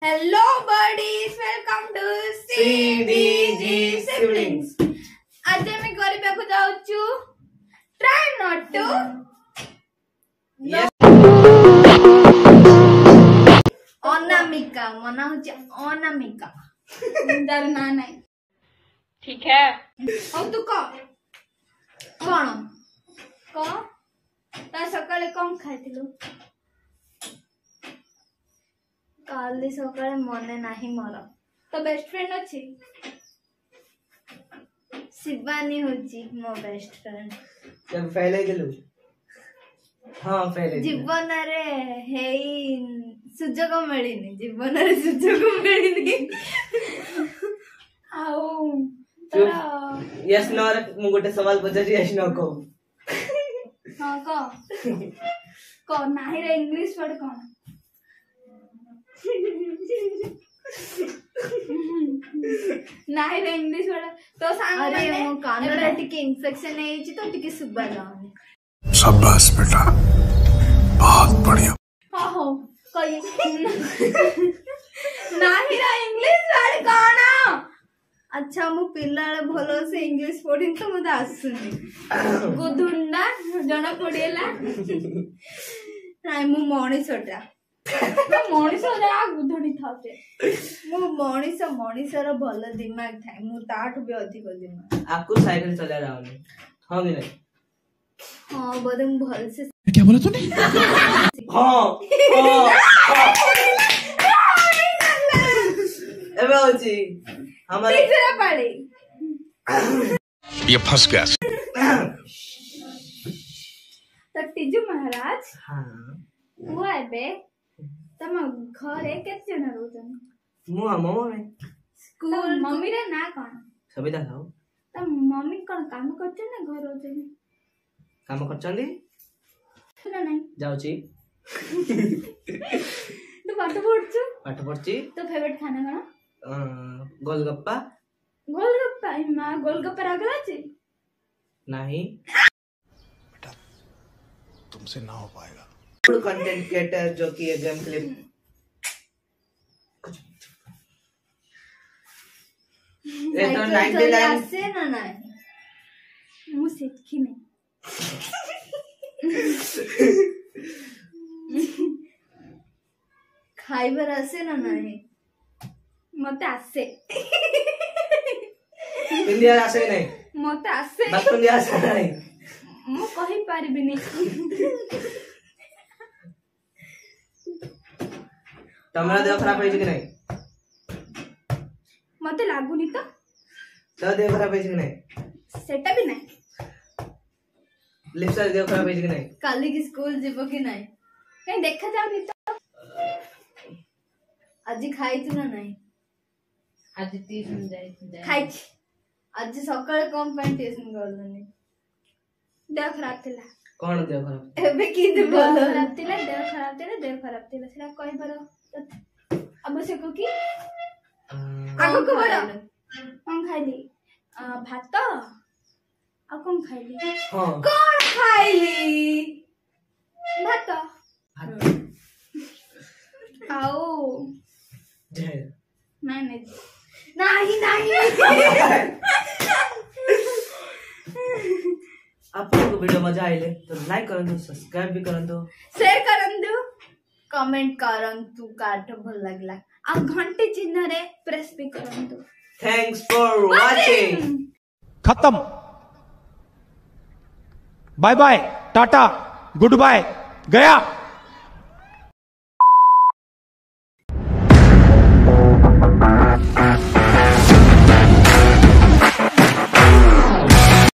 Hello buddies, welcome to CDG Siblings. आज मैं କରିବାକୁ ଯାଉଛୁ try not to अनामिका मना होची अनामिका तार ना नहीं ठीक है। और तू कौन ता सकाळे कौन खाइथिलु काली सकाळे मने नाही मोर तो बेस्ट फ्रेंड अछि शिवानी होची मो बेस्ट फ्रेंड जब पहले गेलु हां पहले जीवन रे हेई सुजोग मिलिनी जीवन रे सुजोग मिलिनी आउ तोरा यस नो मु गोटे सवाल पचारी यस नो को हां को नाही रे इंग्लिश वर्ड कोन नाही रे इंग्लिश वर्ड तो सांग अरे मो कानरा टिके इन्फेक्शन है छि तो टिके सुबा जाओ शाबाश बेटा बहुत बढ़िया हां हो कही नाही रे इंग्लिश वर्ड कोन अच्छा मु पिल्लाळे भलो से इंग्लिश पढिन तो मते आसुनी गुधुंडा जणा पडिएला नाही मु मणिसटा मणिष जरा गुधुणी थाते मु मणिषर भल दिमाग थाए मु ताठ भी अधिक दिमाग आपको साइकिल चला रहा हूं हां कि नहीं हां बोले मु भल से क्या बोला तूने हां एबे होची हमारे तीसरा पाड़ी ये फंस गया तो टीजू महाराज हां वो एबे तम घरे केते जन रहउछन मु मम्मा में स्कूल मम्मी रे ना कोन सविता खाओ तम मम्मी कोन काम करछन ना घर रहउछन काम करछंदी सुना नहीं जाउची तू पाठ पढ़छु तो फेवरेट खाना कोन गोलगप्पा मां गोलगप्पा रागला छी नहीं बेटा तुमसे ना हो पाएगा कंटेंट क्रिएटर जो कि गेम क्लिप ये तो 99 आसे ना ना मु सेखी नहीं खाइबर आसे ना नहीं मते आसे इंडिया आसे नहीं मते आसे बचपन दिया आसे नहीं मु कहि पारिबिनी तमरा देह खराब है कि नहीं मते लागुनी तो देह खराब है कि नहीं सेटा भी नहीं लिप्सा देह खराब है कि नहीं काली की स्कूल जीवो कि नहीं कहीं देखा जाउनी तो आज खाई तू ना नहीं आज ट्यूशन जाई खाई आज सकाळ कम पैन ट्यूशन गलनी देह खराब थिला कौन देह खराब एबे की देह खराब थिला सेटा कहि बरो आवश्यक की आगो को बड़ा कौन खाइली भात आ कौन खाइली हां कौन खाइली भात आओ जय नहीं आपको वीडियो मजा आइले तो लाइक करंतु सब्सक्राइब भी करंतु शेयर करंतु कमेंट करंतु काट भल लागला आ घंटे चिन्ह रे प्रेस भी करंतु थैंक्स फॉर वाचिंग खत्म bye bye tata goodbye गया।